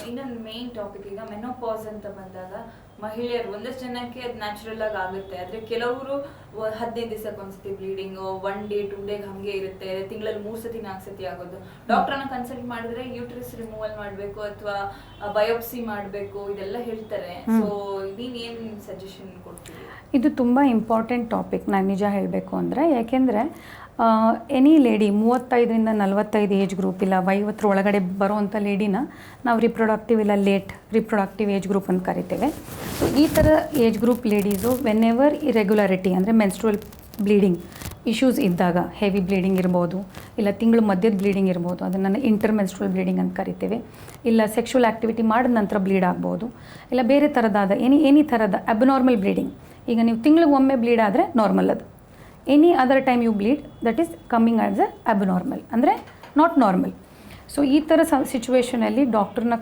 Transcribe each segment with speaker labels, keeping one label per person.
Speaker 1: ಇನ್ನೊಂದು main topic, ಈಗ menopause ಅಂತ ಬಂದಾಗ ಮಹಿಳೆಯರು ಒಂದಷ್ಟು ಜನಕ್ಕೆ ಅದು ನ್ಯಾಚುರಲ್ ಆಗಿ ಆಗುತ್ತೆ, ಆದರೆ ಕೆಲವರು 15 ದಿವಸಕ್ಕೆ ಒಂದ್ಸತಿ ಬ್ಲೀಡಿಂಗ್, 1 ಡೇ 2 ಡೇ ಹಂಗೆ ಇರುತ್ತೆ, ತಿಂಗಳಲ್ಲಿ 3 ಸತಿ 4 ಸತಿ ಆಗೋದು. ಡಾಕ್ಟರ್ನ ಕನ್ಸಲ್ಟ್ ಮಾಡಿದ್ರೆ ಯೂಟ್ರಸ್ ರಿಮೂವಲ್ ಮಾಡಬೇಕು ಅಥವಾ ಬಯೋಪ್ಸಿ ಮಾಡಬೇಕು ಇದೆಲ್ಲ ಹೇಳ್ತಾರೆ. ಸೊ ನೀವೇನು ಸಜೆಷನ್ ಕೊಡ್ತೀವಿ?
Speaker 2: ಇದು ತುಂಬ ಇಂಪಾರ್ಟೆಂಟ್ ಟಾಪಿಕ್, ನಾನು ನಿಜ ಹೇಳಬೇಕು ಅಂದರೆ. ಯಾಕೆಂದರೆ ಎನಿ ಲೇಡಿ 35ರಿಂದ 45 ಏಜ್ ಗ್ರೂಪ್ ಇಲ್ಲ 50 ಒಳಗಡೆ ಬರೋವಂಥ ಲೇಡಿನ ನಾವು ರಿಪ್ರೊಡಕ್ಟಿವ್ ಇಲ್ಲ ಲೇಟ್ ರಿಪ್ರೊಡಕ್ಟಿವ್ ಏಜ್ ಗ್ರೂಪ್ ಅಂತ ಕರಿತೇವೆ. ಸೊ ಈ ಥರ age group ladies when ever irregularity ಅಂದರೆ ಮೆನ್ಸ್ಟ್ರುವಲ್ ಬ್ಲೀಡಿಂಗ್ ಇಶ್ಯೂಸ್ ಇದ್ದಾಗ, ಹೆವಿ ಬ್ಲೀಡಿಂಗ್ ಇರ್ಬೋದು, ಇಲ್ಲ ತಿಂಗಳು ಮಧ್ಯದ ಬ್ಲೀಡಿಂಗ್ ಇರ್ಬೋದು, ಅದನ್ನು ಇಂಟರ್ ಮೆನ್ಸ್ಟ್ರುವಲ್ ಬ್ಲೀಡಿಂಗ್ ಅಂತ ಕರಿತೇವೆ, ಇಲ್ಲ ಸೆಕ್ಷುವಲ್ ಆ್ಯಕ್ಟಿವಿಟಿ ಮಾಡಿದ ನಂತರ ಬ್ಲೀಡ್ ಆಗ್ಬೋದು, ಇಲ್ಲ ಬೇರೆ ಥರದಾದ ಎನಿ ಥರದ ಅಬ್ನಾರ್ಮಲ್ ಬ್ಲೀಡಿಂಗ್. ಈಗ ನೀವು ತಿಂಗಳಿಗೊಮ್ಮೆ ಬ್ಲೀಡ್ ಆದರೆ ನಾರ್ಮಲ್ ಅದು. Any other time you bleed that is coming as a abnormal, ಅಂದರೆ ನಾಟ್ ನಾರ್ಮಲ್. ಸೊ ಈ ಥರ ಸಿಚುವೇಷನಲ್ಲಿ ಡಾಕ್ಟ್ರನ್ನ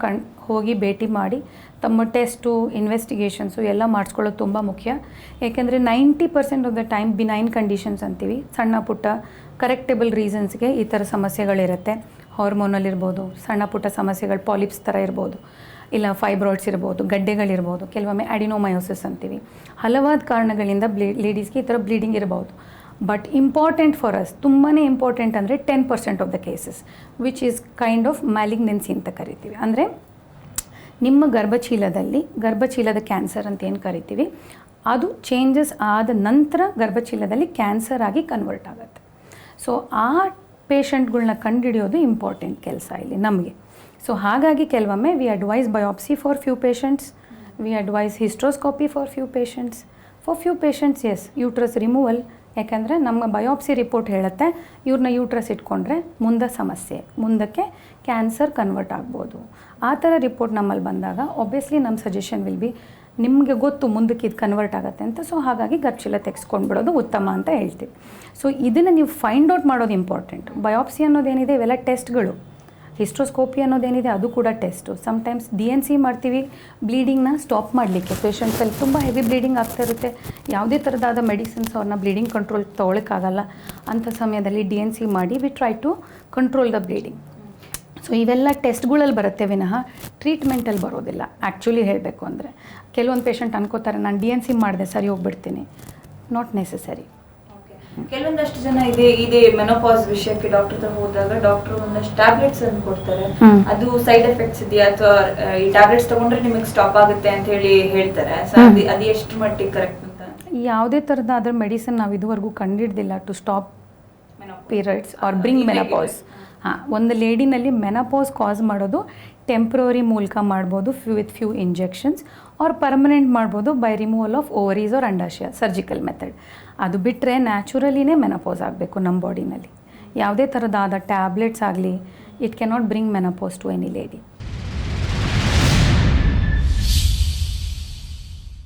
Speaker 2: ಹೋಗಿ ಭೇಟಿ ಮಾಡಿ ತಮ್ಮ ಟೆಸ್ಟು ಇನ್ವೆಸ್ಟಿಗೇಷನ್ಸು ಎಲ್ಲ ಮಾಡಿಸ್ಕೊಳ್ಳೋದು ತುಂಬ ಮುಖ್ಯ. ಏಕೆಂದರೆ 90% of the time benign conditions ಅಂತೀವಿ, ಸಣ್ಣ ಪುಟ್ಟ ಕರೆಕ್ಟೇಬಲ್ ರೀಸನ್ಸ್ಗೆ ಈ ಥರ ಸಮಸ್ಯೆಗಳಿರುತ್ತೆ. ಹಾರ್ಮೋನಲ್ ಇರ್ಬೋದು, ಸಣ್ಣ ಪುಟ್ಟ ಸಮಸ್ಯೆಗಳು ಪಾಲಿಪ್ಸ್ ಥರ ಇರ್ಬೋದು, ಇಲ್ಲ ಫೈಬ್ರಾಯ್ಡ್ಸ್ ಇರ್ಬೋದು, ಗಡ್ಡೆಗಳಿರ್ಬೋದು, ಕೆಲವೊಮ್ಮೆ ಅಡಿನೋಮಯೋಸಿಸ್ ಅಂತೀವಿ. ಹಲವಾರು ಕಾರಣಗಳಿಂದ ಲೇಡೀಸ್ಗೆ ಈ ಥರ ಬ್ಲೀಡಿಂಗ್ ಇರ್ಬೋದು. ಬಟ್ ಇಂಪಾರ್ಟೆಂಟ್ ಫಾರ್ ಅಸ್, ತುಂಬಾ ಇಂಪಾರ್ಟೆಂಟ್ ಅಂದರೆ 10% of the cases which is kind of malignancy ಅಂತ ಕರಿತೀವಿ. ಅಂದರೆ ನಿಮ್ಮ ಗರ್ಭಚೀಲದ ಕ್ಯಾನ್ಸರ್ ಅಂತ ಏನು ಕರಿತೀವಿ, ಅದು ಚೇಂಜಸ್ ಆದ ನಂತರ ಗರ್ಭಚೀಲದಲ್ಲಿ ಕ್ಯಾನ್ಸರ್ ಆಗಿ ಕನ್ವರ್ಟ್ ಆಗುತ್ತೆ. ಸೊ ಆ ಪೇಷಂಟ್ಗಳ್ನ ಕಂಡುಹಿಡಿಯೋದು ಇಂಪಾರ್ಟೆಂಟ್ ಕೆಲಸ ಇಲ್ಲಿ ನಮಗೆ. ಸೊ ಹಾಗಾಗಿ ಕೆಲವೊಮ್ಮೆ we advise biopsy for few patients, we advise hysteroscopy for few patients as uterus removal. ಯಾಕಂದರೆ ನಮ್ಮ ಬಯೋಪ್ಸಿ ರಿಪೋರ್ಟ್ ಹೇಳುತ್ತೆ ಇವ್ರನ್ನ ಯೂಟ್ರಸ್ ಇಟ್ಕೊಂಡ್ರೆ ಮುಂದಕ್ಕೆ ಕ್ಯಾನ್ಸರ್ ಕನ್ವರ್ಟ್ ಆಗ್ಬೋದು. ಆ ಥರ ರಿಪೋರ್ಟ್ ನಮ್ಮಲ್ಲಿ ಬಂದಾಗ ಆಬ್ವಿಯಸ್ಲಿ ನಮ್ಮ ಸಜೆಷನ್ ವಿಲ್ ಬಿ, ನಿಮಗೆ ಗೊತ್ತು ಮುಂದಕ್ಕೆ ಇದು ಕನ್ವರ್ಟ್ ಆಗುತ್ತೆ ಅಂತ, ಸೊ ಹಾಗಾಗಿ ಗರ್ಭಚೀಲ ತೆಗೆಸ್ಕೊಂಡ್ಬಿಡೋದು ಉತ್ತಮ ಅಂತ ಹೇಳ್ತೀವಿ. ಸೊ ಇದನ್ನು ನೀವು ಫೈಂಡ್ ಔಟ್ ಮಾಡೋದು ಇಂಪಾರ್ಟೆಂಟ್. ಬಯೋಪ್ಸಿ ಅನ್ನೋದೇನಿದೆ ಇವೆಲ್ಲ ಟೆಸ್ಟ್ಗಳು, ಹಿಸ್ಟ್ರೋಸ್ಕೋಪಿ ಅನ್ನೋದೇನಿದೆ ಅದು ಕೂಡ ಟೆಸ್ಟು. ಸಮ್ಟೈಮ್ಸ್ DNC ಮಾಡ್ತೀವಿ ಬ್ಲೀಡಿಂಗ್ನ ಸ್ಟಾಪ್ ಮಾಡಲಿಕ್ಕೆ. ಪೇಷಂಟ್ಸಲ್ಲಿ ತುಂಬ ಹೆವಿ ಬ್ಲೀಡಿಂಗ್ ಆಗ್ತಾ ಇರುತ್ತೆ, ಯಾವುದೇ ಥರದಾದ ಮೆಡಿಸಿನ್ಸ್ ಅವ್ರನ್ನ ಬ್ಲೀಡಿಂಗ್ ಕಂಟ್ರೋಲ್ ತೊಗೊಳಕ್ಕಾಗಲ್ಲ. ಅಂಥ ಸಮಯದಲ್ಲಿ DNC ಮಾಡಿ we try to control the bleeding. So ಇವೆಲ್ಲ ಟೆಸ್ಟ್ಗಳಲ್ಲಿ ಬರುತ್ತೆ ವಿನಃ ಟ್ರೀಟ್ಮೆಂಟಲ್ಲಿ ಬರೋದಿಲ್ಲ. ಆ್ಯಕ್ಚುಲಿ ಹೇಳಬೇಕು ಅಂದರೆ ಕೆಲವೊಂದು ಪೇಷಂಟ್ ಅನ್ಕೋತಾರೆ ನಾನು DNC ಮಾಡಿದೆ ಸರಿ ಹೋಗ್ಬಿಡ್ತೀನಿ. Not necessary.
Speaker 1: ಕೆಲವೊಂದಷ್ಟು ಜನ ಇದೆ ಮೆನೋಪಾಸ್ ವಿಷಯಕ್ಕೆ ಡಾಕ್ಟರ್ ಹತ್ರ ಹೋದಾಗ ಡಾಕ್ಟರ್ ಒಂದಷ್ಟು ಟ್ಯಾಬ್ಲೆಟ್ಸ್ ಅನ್ನು ಕೊಡ್ತಾರೆ, ಅದು ಸೈಡ್ ಎಫೆಕ್ಟ್ಸ್ ಇದೆಯಾ ಅಥವಾ ಈ ಟ್ಯಾಬ್ಲೆಟ್ಸ್ ತಗೊಂಡ್ರೆ ನಿಮಗೆ ಸ್ಟಾಪ್ ಆಗುತ್ತೆ ಅಂತ ಹೇಳ್ತಾರೆ. ಅದು ಎಷ್ಟು ಮಟ್ಟಿಗೆ ಕರೆಕ್ಟ್ ಅಂತ?
Speaker 2: ಯಾವುದೇ ಥರದಾದ ಮೆಡಿಸಿನ್ ನಾವು ಇದುವರೆಗೂ ಕಂಡಿಡ್ದಿಲ್ಲ to stop periods or bring menopause. ಒಂದು ಲೇಡಿನಲ್ಲಿ ಮೆನೋಪಾಸ್ ಕಾಸ್ ಮಾಡೋದು ಟೆಂಪ್ರವರಿ ಮೂಲಕ ಮಾಡ್ಬೋದು with few injections, or permanent ಮಾಡ್ಬೋದು by removal of ovaries or ಅಂಡಾಶಯ ಸರ್ಜಿಕಲ್ ಮೆಥಡ್. ಅದು ಬಿಟ್ಟರೆ ನ್ಯಾಚುರಲಿನೇ ಮೆನೋಪಾಸ್ ಆಗಬೇಕು ನಮ್ಮ ಬಾಡಿನಲ್ಲಿ. ಯಾವುದೇ ಥರದಾದ ಟ್ಯಾಬ್ಲೆಟ್ಸ್ ಆಗಲಿ it cannot bring menopause to any lady.